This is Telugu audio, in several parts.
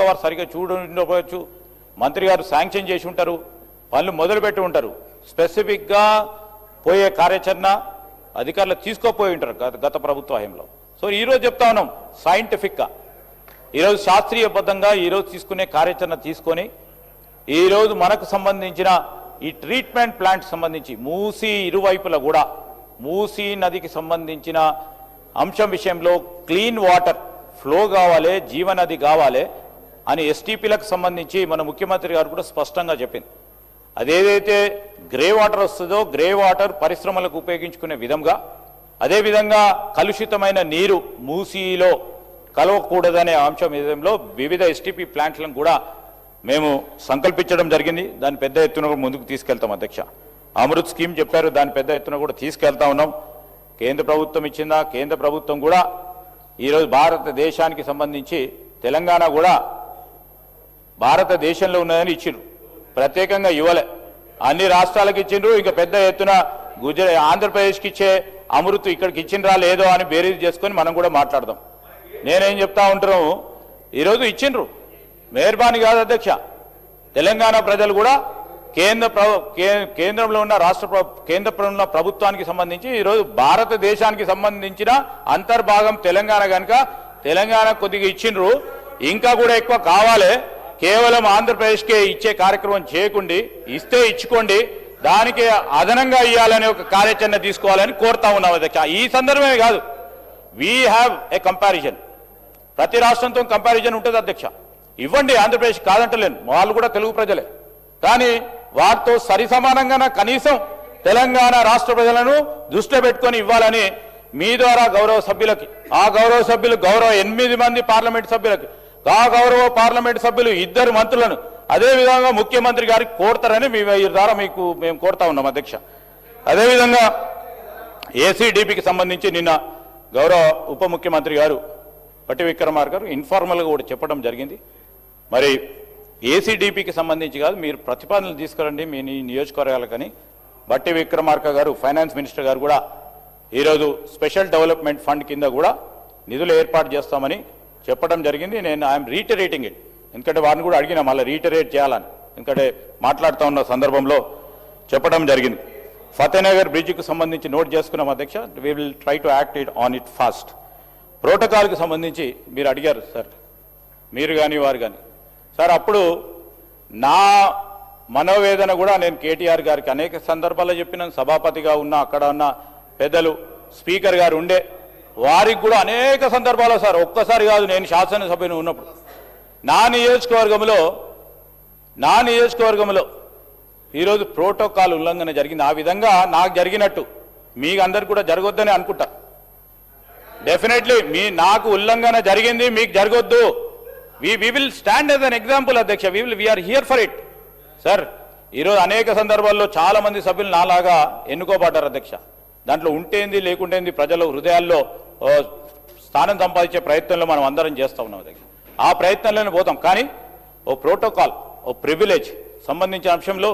వారు సరిగ్గా చూడకపోవచ్చు, మంత్రి గారు శాంక్షన్ చేసి ఉంటారు, పనులు మొదలుపెట్టి ఉంటారు, స్పెసిఫిక్గా పోయే కార్యాచరణ అధికారులు తీసుకోపోయి ఉంటారు గత ప్రభుత్వ హయాంలో. సో ఈరోజు చెప్తా ఉన్నాం సైంటిఫిక్గా, ఈరోజు శాస్త్రీయబద్ధంగా ఈరోజు తీసుకునే కార్యాచరణ తీసుకొని ఈరోజు మనకు సంబంధించిన ఈ ట్రీట్మెంట్ ప్లాంట్ సంబంధించి మూసీ ఇరువైపులా కూడా మూసీ నదికి సంబంధించిన అంశం విషయంలో క్లీన్ వాటర్ ఫ్లో కావాలి, జీవనది కావాలి అని ఎస్టీపీలకు సంబంధించి మన ముఖ్యమంత్రి గారు కూడా స్పష్టంగా చెప్పింది. అదేదైతే గ్రే వాటర్ వస్తుందో గ్రే వాటర్ పరిశ్రమలకు ఉపయోగించుకునే విధంగా, అదేవిధంగా కలుషితమైన నీరు మూసీలో కలవకూడదనే అంశం విధంలో వివిధ ఎస్టీపీ ప్లాంట్లను కూడా మేము సంకల్పించడం జరిగింది. దాన్ని పెద్ద ఎత్తున కూడా ముందుకు తీసుకెళ్తాం అధ్యక్ష. అమృత్ స్కీమ్ చెప్పారు, దాని పెద్ద ఎత్తున కూడా తీసుకెళ్తా ఉన్నాం. కేంద్ర ప్రభుత్వం ఇచ్చిందా, కేంద్ర ప్రభుత్వం కూడా ఈరోజు భారతదేశానికి సంబంధించి తెలంగాణ కూడా భారతదేశంలో ఉన్నదని ఇచ్చిండ్రు, ప్రత్యేకంగా ఇవ్వలే, అన్ని రాష్ట్రాలకు ఇచ్చిండ్రు. ఇంకా పెద్ద ఎత్తున ఆంధ్రప్రదేశ్కి ఇచ్చే అమృత్ ఇక్కడికి ఇచ్చిండ్రా లేదో అని బేరీజ్ చేసుకొని మనం కూడా మాట్లాడదాం. నేనేం చెప్తా ఉంటాను, ఈరోజు ఇచ్చిండ్రు, మెహర్బానీ కాదు అధ్యక్ష. తెలంగాణ ప్రజలు కూడా కేంద్రంలో ఉన్న కేంద్రంలో ఉన్న ప్రభుత్వానికి సంబంధించి ఈరోజు భారతదేశానికి సంబంధించిన అంతర్భాగం తెలంగాణ కనుక తెలంగాణ కొద్దిగా ఇచ్చిండ్రు, ఇంకా కూడా ఎక్కువ కావాలి. కేవలం ఆంధ్రప్రదేశ్కే ఇచ్చే కార్యక్రమం చేయకుండా ఇస్తే ఇచ్చుకోండి, దానికి అదనంగా ఇవ్వాలనే ఒక కార్యాచరణ తీసుకోవాలని కోరుతా ఉన్నాం అధ్యక్ష. ఈ సందర్భమే కాదు, వీ హ్యావ్ ఏ కంపారిజన్, ప్రతి రాష్ట్రంతో కంపారిజన్ ఉంటుంది అధ్యక్ష. ఇవ్వండి, ఆంధ్రప్రదేశ్ కాదంటలేను, వాళ్ళు కూడా తెలుగు ప్రజలే, కానీ వారితో సరిసమానంగా కనీసం తెలంగాణ రాష్ట్ర ప్రజలను దృష్టిలో పెట్టుకొని ఇవ్వాలని మీ ద్వారా గౌరవ సభ్యులకి, ఆ గౌరవ సభ్యులు గౌరవ 8 మంది పార్లమెంట్ సభ్యులకి, ఆ గౌరవ పార్లమెంట్ సభ్యులు 2 మంత్రులను, అదేవిధంగా ముఖ్యమంత్రి గారికి కోరుతారని మీ ద్వారా మేము కోరుతా ఉన్నాం అధ్యక్ష. అదేవిధంగా ఏసీడీపీకి సంబంధించి నిన్న గౌరవ ఉప ముఖ్యమంత్రి గారు పట్టి విక్రమార్క గారు ఇన్ఫార్మల్గా కూడా చెప్పడం జరిగింది. మరి ఏసీడీపీకి సంబంధించి కాదు, మీరు ప్రతిపాదనలు తీసుకురండి మీ నియోజకవర్గాలకని బట్టి విక్రమార్క గారు ఫైనాన్స్ మినిస్టర్ గారు కూడా ఈరోజు స్పెషల్ డెవలప్మెంట్ ఫండ్ కింద కూడా నిధులు ఏర్పాటు చేస్తామని చెప్పడం జరిగింది. నేను ఐఎమ్ రీటరేటింగ్ ఇట్, ఎందుకంటే వారిని కూడా అడిగినా మళ్ళీ రీటరేట్ చేయాలని, ఎందుకంటే మాట్లాడుతూ ఉన్న సందర్భంలో చెప్పడం జరిగింది. ఫతేనగర్ బ్రిడ్జికి సంబంధించి నోట్ చేసుకున్నాం అధ్యక్ష, we will try to act it on it fast. ప్రోటోకాల్కి సంబంధించి మీరు అడిగారు సార్, మీరు కానీ వారు కానీ సార్, అప్పుడు నా మనోవేదన కూడా నేను కేటీఆర్ గారికి అనేక సందర్భాల్లో చెప్పినాను, సభాపతిగా ఉన్న అక్కడ ఉన్న పెద్దలు స్పీకర్ గారు ఉండే వారికి కూడా అనేక సందర్భాల్లో సార్, ఒక్కసారి కాదు, నేను శాసనసభ్యుని ఉన్నప్పుడు నా నియోజకవర్గంలో ఈరోజు ప్రోటోకాల్ ఉల్లంఘన జరిగింది. ఆ విధంగా నాకు జరిగినట్టు మీకు అందరికి కూడా జరగొద్దని అనుకుంటా. డెఫినెట్లీ నాకు ఉల్లంఘన జరిగింది, మీకు జరగొద్దు. we will stand as an example అధ్యక్ష, we are here for it sir. ఈరోజు అనేక సందర్భాల్లో చాలా మంది సభ్యులు నాలాగా ఎన్నుకోబడ్డారు అధ్యక్ష, దాంట్లో ఉంటేంది లేకుంటేంది ప్రజల హృదయాల్లో స్థానం సంపాదించే ప్రయత్నంలో మనం అందరం చేస్తూ ఉన్నాం అధ్యక్ష. ఆ ప్రయత్నంలోనే పోతాం, కానీ ఓ ప్రోటోకాల్, ఓ ప్రివిలేజ్ సంబంధించిన అంశంలో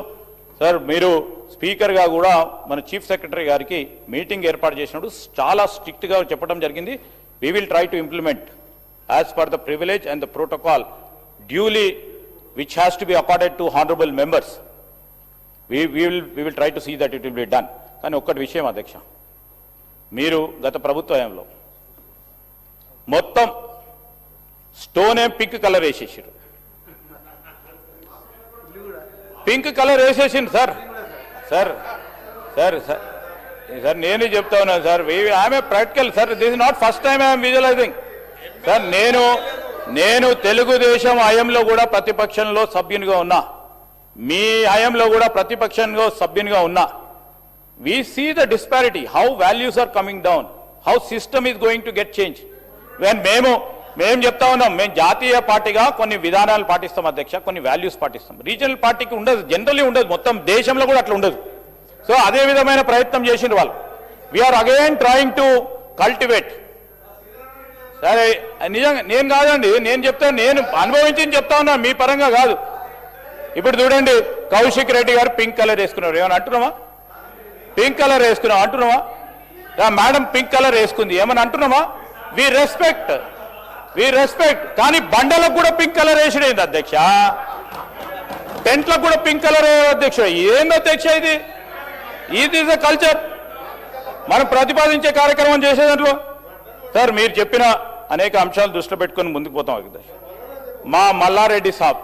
సార్ మీరు స్పీకర్గా కూడా మన చీఫ్ సెక్రటరీ గారికి మీటింగ్ ఏర్పాటు చేసినప్పుడు చాలా స్ట్రిక్ట్గా చెప్పడం జరిగింది. we will try to implement as per the privilege and the protocol duly which has to be accorded to honorable members. We will try to see that it will be done. కానీ ఒక్కటి విషయం అధ్యక్ష, మీరు గత ప్రభుత్వంలో మొత్తం స్టోన్ పింక్ కలర్ వేసేసారు, పింక్ కలర్ వేసేసింది sir. Sir sir sir sir నేనే చెప్తా ఉన్నాను sir, I'm a practical sir, this is not first time I'm visualising sir. నేను తెలుగుదేశం హయాంలో కూడా ప్రతిపక్షంలో సభ్యునిగా ఉన్నా, మీ హయాంలో కూడా ప్రతిపక్షంలో సభ్యునిగా ఉన్నా. we see the disparity, how values are coming down, how system is going to get changed. when మేము చెప్తా ఉన్నాం, మేము జాతీయ పార్టీగా కొన్ని విధానాలు పాటిస్తాం అధ్యక్ష, కొన్ని వాల్యూస్ పాటిస్తాం. రీజనల్ పార్టీకి ఉండదు, జనరల్లీ ఉండదు, మొత్తం దేశంలో కూడా అట్లా ఉండదు. సో అదే విధమైన ప్రయత్నం చేసిండ్రు వాళ్ళు. We are again trying to cultivate. సరే నిజంగా నేను కాదండి, నేను చెప్తాను, నేను అనుభవించి చెప్తా ఉన్నా, మీ పరంగా కాదు. ఇప్పుడు చూడండి, కౌశిక్ రెడ్డి గారు పింక్ కలర్ వేసుకున్నారు, ఏమని అంటున్నామా? పింక్ కలర్ వేసుకున్నాం అంటున్నామా? మేడం పింక్ కలర్ వేసుకుంది ఏమని అంటున్నామా? We respect. We respect. కానీ బండలకు కూడా పింక్ కలర్ వేసిడేంది అధ్యక్ష, టెంట్లకు కూడా పింక్ కలర్ అధ్యక్ష. ఏంది అధ్యక్ష ఇది? ఇది ఇస్ అ కల్చర్. మనం ప్రతిపాదించే కార్యక్రమం చేసే దాంట్లో సార్ మీరు చెప్పిన అనేక అంశాలు దృష్టిలో పెట్టుకొని ముందుకు పోతాం అధ్యక్ష. మా మల్లారెడ్డి సాబ్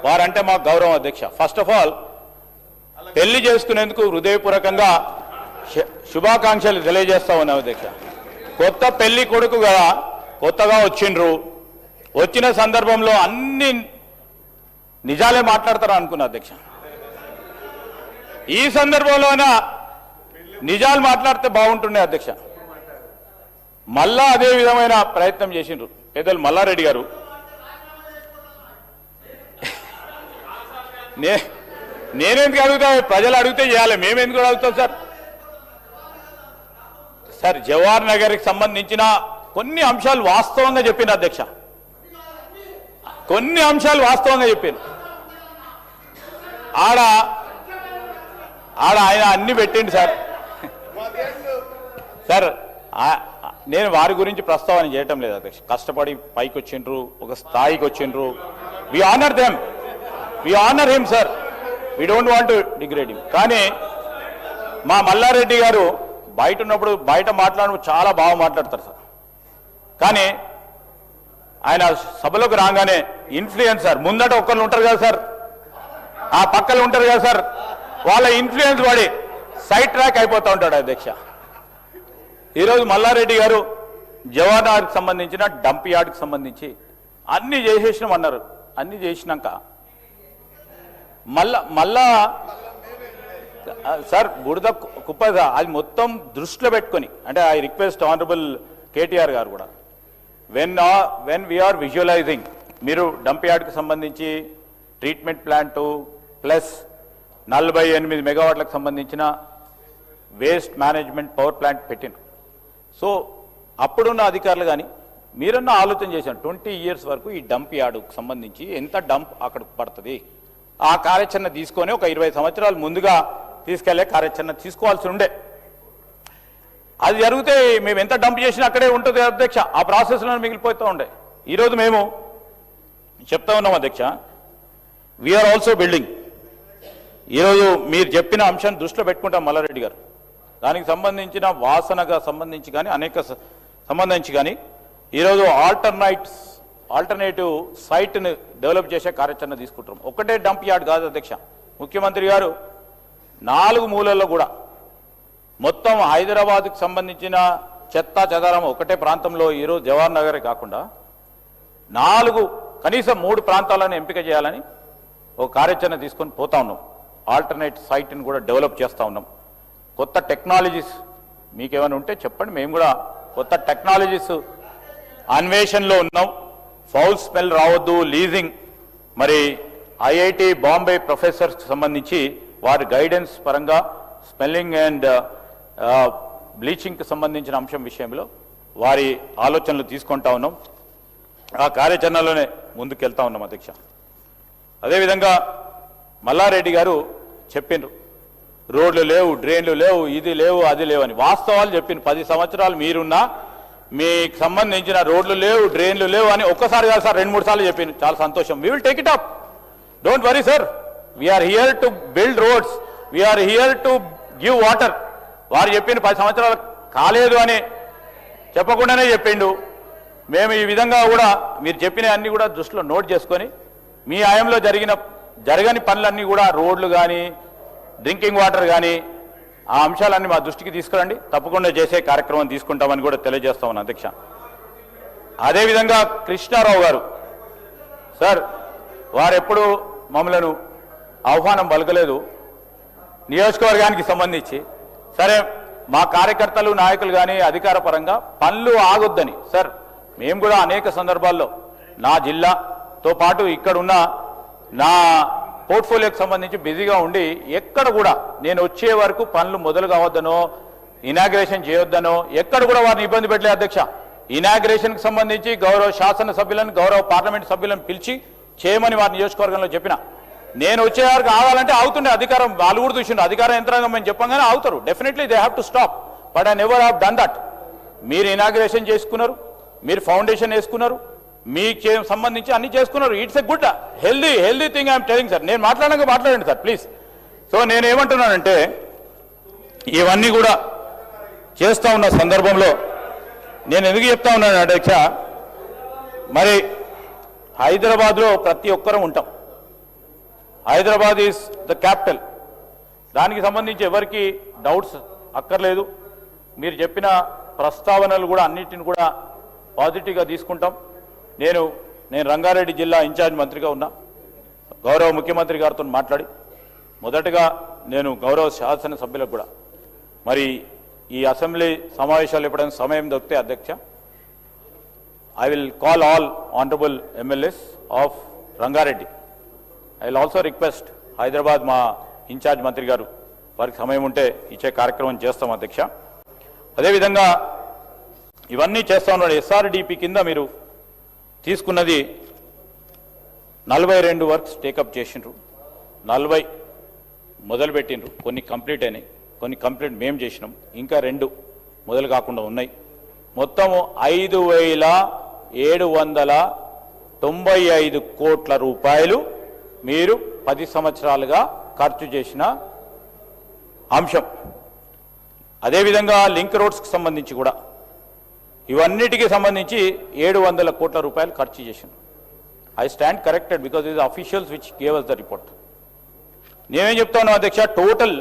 వారంటే మాకు గౌరవం అధ్యక్ష. ఫస్ట్ ఆఫ్ ఆల్ పెళ్లి చేసుకునేందుకు హృదయపూర్వకంగా శుభాకాంక్షలు తెలియజేస్తా ఉన్నాం అధ్యక్ష. కొత్త పెళ్లి కొడుకు కదా, కొత్తగా వచ్చిండ్రు, వచ్చిన సందర్భంలో అన్ని నిజాలే మాట్లాడతారా అనుకున్నా అధ్యక్ష. ఈ సందర్భంలోనే నిజాలు మాట్లాడితే బాగుంటుండే అధ్యక్ష. మళ్ళా అదే విధమైన ప్రయత్నం చేసిండ్రు పెద్దలు మల్లారెడ్డి గారు. నేనెందుకు అడుగుతా, ప్రజలు అడిగితే చేయాలి, మేమెందుకు అడుగుతాం సార్? సార్ జవహర్ నగర్కి సంబంధించిన కొన్ని అంశాలు వాస్తవంగా చెప్పిన అధ్యక్ష, కొన్ని అంశాలు వాస్తవంగా చెప్పాను. ఆడ ఆయన అన్ని పెట్టిండు సార్. సార్ నేను వారి గురించి ప్రస్తావన చేయటం లేదు అధ్యక్ష. కష్టపడి పైకి వచ్చిండ్రు, ఒక స్థాయికి వచ్చిండ్రు. We honour them, we honour him sir, we don't want to degrade him. కానీ మా మల్లారెడ్డి గారు బయట ఉన్నప్పుడు బయట మాట్లాడడం చాలా బాగా మాట్లాడతారు సార్. కానీ ఆయన సభలోకి రాగానే ఇన్ఫ్లుయెన్సర్ ముందట ఒక్కరు ఉంటారు కదా సార్, ఆ పక్కలు ఉంటారు కదా సార్, వాళ్ళ ఇన్ఫ్లుయెన్స్ పడి సైడ్ ట్రాక్ అయిపోతూ ఉంటాడు అధ్యక్ష. ఈరోజు మల్లారెడ్డి గారు జవహర్ నగర్కి సంబంధించిన డంప్ యార్డ్కి సంబంధించి అన్ని చేసేసినామన్నారు. అన్ని చేసినాక మళ్ళా సార్ బురద కుప్ప అది మొత్తం దృష్టిలో పెట్టుకొని, అంటే ఐ రిక్వెస్ట్ ఆనరబుల్ కేటీఆర్ గారు కూడా వెన్ వీఆర్ విజువలైజింగ్, మీరు డంప్ యార్డ్కి సంబంధించి ట్రీట్మెంట్ ప్లాంటు ప్లస్ 48 మెగావాట్లకు సంబంధించిన వేస్ట్ మేనేజ్మెంట్ పవర్ ప్లాంట్ పెట్టిండ్రు. సో అప్పుడున్న అధికారులు కానీ మీరన్నా ఆలోచన చేశాను 20 years వరకు ఈ డంప్ యార్డుకు సంబంధించి ఎంత డంప్ అక్కడికి పడుతుంది, ఆ కార్యాచరణ తీసుకొని ఒక 20 సంవత్సరాలు ముందుగా తీసుకెళ్లే కార్యాచరణ తీసుకోవాల్సి ఉండే. అది జరిగితే మేము ఎంత డంప్ చేసినా అక్కడే ఉంటుంది అధ్యక్ష, ఆ ప్రాసెస్లో మిగిలిపోతూ ఉండే. ఈరోజు మేము చెప్తా ఉన్నాం అధ్యక్ష, వీఆర్ ఆల్సో బిల్డింగ్. ఈరోజు మీరు చెప్పిన అంశాన్ని దృష్టిలో పెట్టుకుంటాం మల్లారెడ్డి గారు, దానికి సంబంధించిన వాసనగా సంబంధించి కానీ అనేక సంబంధించి కానీ ఈరోజు ఆల్టర్నేటివ్ సైట్ని డెవలప్ చేసే కార్యాచరణ తీసుకుంటాం. ఒకటే డంప్ యార్డ్ కాదు అధ్యక్ష, ముఖ్యమంత్రి గారు 4 మూలల్లో కూడా మొత్తం హైదరాబాద్కి సంబంధించిన చెత్తా చెదారం ఒకటే ప్రాంతంలో ఈరోజు జవహర్ నగరే కాకుండా 4 కనీసం 3 ప్రాంతాలను ఎంపిక చేయాలని ఒక కార్యాచరణ తీసుకొని పోతా ఉన్నాం. ఆల్టర్నేట్ సైట్ని కూడా డెవలప్ చేస్తూ ఉన్నాం. కొత్త టెక్నాలజీస్ మీకేమైనా ఉంటే చెప్పండి, మేము కూడా కొత్త టెక్నాలజీస్ అన్వేషణలో ఉన్నాం. ఫౌల్ స్మెల్ రావద్దు, లీజింగ్, మరి ఐఐటి బాంబే ప్రొఫెసర్స్కి సంబంధించి వారి గైడెన్స్ పరంగా స్మెల్లింగ్ అండ్ బ్లీచింగ్కి సంబంధించిన అంశం విషయంలో వారి ఆలోచనలు తీసుకుంటా ఉన్నాం. ఆ కార్యాచరణలోనే ముందుకెళ్తా ఉన్నాం అధ్యక్ష. అదేవిధంగా మల్లారెడ్డి గారు చెప్పిండ్రు రోడ్లు లేవు, డ్రైన్లు లేవు, ఇది లేవు, అది లేవు అని. వాస్తవాలు చెప్పింది. 10 సంవత్సరాలు మీరున్నా మీకు సంబంధించిన రోడ్లు లేవు, డ్రైన్లు లేవు అని ఒక్కసారి కాదు సార్ 2-3 సార్లు చెప్పింది. చాలా సంతోషం. We will take it up, don't worry sir, we are here to build roads, we are here to give water. వారు చెప్పింది 10 సంవత్సరాలు కాలేదు అని చెప్పకుండానే చెప్పిండు. మేము ఈ విధంగా కూడా మీరు చెప్పిన అన్ని కూడా దృష్టిలో నోట్ చేసుకొని మీ హయాంలో జరగని పనులన్నీ కూడా రోడ్లు కానీ డ్రింకింగ్ వాటర్ కానీ ఆ అంశాలన్నీ మా దృష్టికి తీసుకురండి, తప్పకుండా చేసే కార్యక్రమం తీసుకుంటామని కూడా తెలియజేస్తా ఉన్నాను అధ్యక్ష. అదేవిధంగా కృష్ణారావు గారు సార్, వారెప్పుడు మమ్మలను ఆహ్వానం పలకలేదు నియోజకవర్గానికి సంబంధించి. సరే మా కార్యకర్తలు నాయకులు కానీ అధికార పరంగా పనులు ఆగొద్దని సార్ మేము కూడా అనేక సందర్భాల్లో నా జిల్లాతో పాటు ఇక్కడున్న నా పోర్ట్ఫోలియోకి సంబంధించి బిజీగా ఉండి ఎక్కడ కూడా నేను వచ్చే వరకు పనులు మొదలు కావద్దనో ఇనాగ్రేషన్ చేయొద్దనో ఎక్కడ కూడా వారిని ఇబ్బంది పెట్టలే అధ్యక్ష. ఇనాగ్రేషన్కి సంబంధించి గౌరవ శాసనసభ్యులను గౌరవ పార్లమెంట్ సభ్యులను పిలిచి చేయమని వారి నియోజకవర్గంలో చెప్పిన. నేను వచ్చే వరకు ఆగాలంటే ఆగుతుండే అధికారం, వాళ్ళు కూడా చూసిండు అధికార యంత్రాంగం మేము చెప్పంగానే ఆగుతారు. Definitely they have to stop, but I never have done that. మీరు ఇనాగ్రేషన్ చేసుకున్నారు, మీరు ఫౌండేషన్ వేసుకున్నారు, మీకు సంబంధించి అన్ని చేసుకున్నారు. It's a good healthy thing I'm telling sir. నేను మాట్లాడండి సార్ ప్లీజ్. సో నేను ఏమంటున్నానంటే ఇవన్నీ కూడా చేస్తూ ఉన్న సందర్భంలో నేను ఎందుకు చెప్తా ఉన్నాను అధ్యక్ష, మరి హైదరాబాద్లో ప్రతి ఒక్కరూ ఉంటాం. Hyderabad is the capital. దానికి సంబంధించి ఎవరికి డౌట్స్ అక్కర్లేదు. మీరు చెప్పిన ప్రస్తావనలు కూడా అన్నిటిని కూడా పాజిటివ్గా తీసుకుంటాం. నేను రంగారెడ్డి జిల్లా ఇన్ఛార్జ్ మంత్రిగా ఉన్నా. గౌరవ ముఖ్యమంత్రి గారితో మాట్లాడి మొదటగా నేను గౌరవ శాసనసభ్యులకు కూడా మరి ఈ అసెంబ్లీ సమావేశాలు ఎప్పుడైనా సమయం దొరికితే అధ్యక్ష I will call all honorable MLAs of Rangareddy. I will also request Hyderabad మా ఇన్ఛార్జ్ మంత్రి గారు వారికి సమయం ఉంటే ఇచ్చే కార్యక్రమం చేస్తాం అధ్యక్ష. అదేవిధంగా ఇవన్నీ చేస్తా ఉన్నాడు. SRDP కింద మీరు తీసుకున్నది 42 వర్క్స్ టేకప్ చేసిండ్రు, 40 మొదలుపెట్టిండ్రు. కొన్ని కంప్లీట్ అయినాయి, కొన్ని కంప్లీట్ మేము చేసినాం, ఇంకా 2 మొదలు కాకుండా ఉన్నాయి. మొత్తము 5,795 కోట్ల రూపాయలు మీరు 10 సంవత్సరాలుగా ఖర్చు చేసిన అంశం. అదేవిధంగా లింక్ రోడ్స్కి సంబంధించి కూడా ఇవన్నిటికీ సంబంధించి 700 కోట్ల రూపాయలు ఖర్చు చేసింది. I stand corrected because his officials which gave us the report. నేనేం చెప్తాను అధ్యక్ష, టోటల్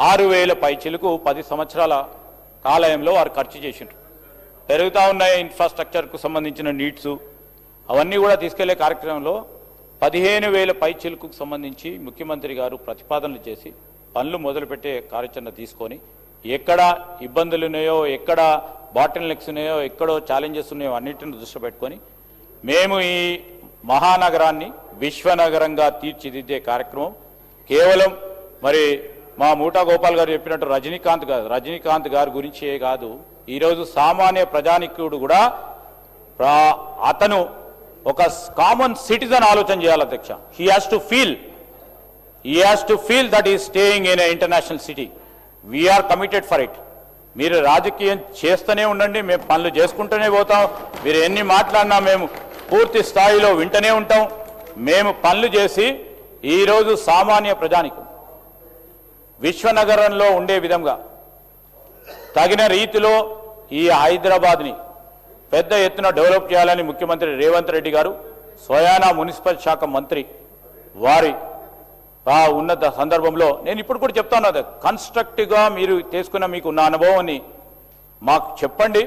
6,000 పైచిలకు 10 సంవత్సరాల కాలంలో వారు ఖర్చు చేసిండ్రు. పెరుగుతూ ఉన్నాయి ఇన్ఫ్రాస్ట్రక్చర్కు సంబంధించిన నీడ్స్ అవన్నీ కూడా తీసుకెళ్లే కార్యక్రమంలో 15,000 పైచిలకు సంబంధించి ముఖ్యమంత్రి గారు ప్రతిపాదనలు చేసి పనులు మొదలుపెట్టే కార్యాచరణ తీసుకొని ఎక్కడ ఇబ్బందులు ఉన్నాయో, ఎక్కడ బాటిల్ నెక్స్ ఉన్నాయో, ఎక్కడో ఛాలెంజెస్ ఉన్నాయో అన్నింటిని దృష్టి పెట్టుకొని మేము ఈ మహానగరాన్ని విశ్వనగరంగా తీర్చిదిద్దే కార్యక్రమం కేవలం మరి మా మూటా గోపాల్ గారు చెప్పినట్టు రజనీకాంత్ గారి గురించే కాదు, ఈరోజు సామాన్య ప్రజానికుడు కూడా అతను ఒక కామన్ సిటిజన్ ఆలోచన చేయాలి అధ్యక్ష. He has to feel that is staying in a international city. We are committed for it. మీరు రాజకీయం చేస్తూనే ఉండండి, మేము పనులు చేసుకుంటూనే పోతాం. మీరు ఎన్ని మాట్లాడినా మేము పూర్తి స్థాయిలో వింటూనే ఉంటాం. మేము పనులు చేసి ఈరోజు సామాన్య ప్రజానికం విశ్వనగరంలో ఉండే విధంగా తగిన రీతిలో ఈ హైదరాబాద్ని పెద్ద ఎత్తున డెవలప్ చేయాలని ముఖ్యమంత్రి రేవంత్ రెడ్డి గారు స్వయానా మున్సిపల్ శాఖ మంత్రి వారి ఉన్నత సందర్భంలో నేను ఇప్పుడు కూడా చెప్తాను, కన్స్ట్రక్టివ్గా మీరు తీసుకున్న మీకున్న అనుభవాన్ని మాకు చెప్పండి.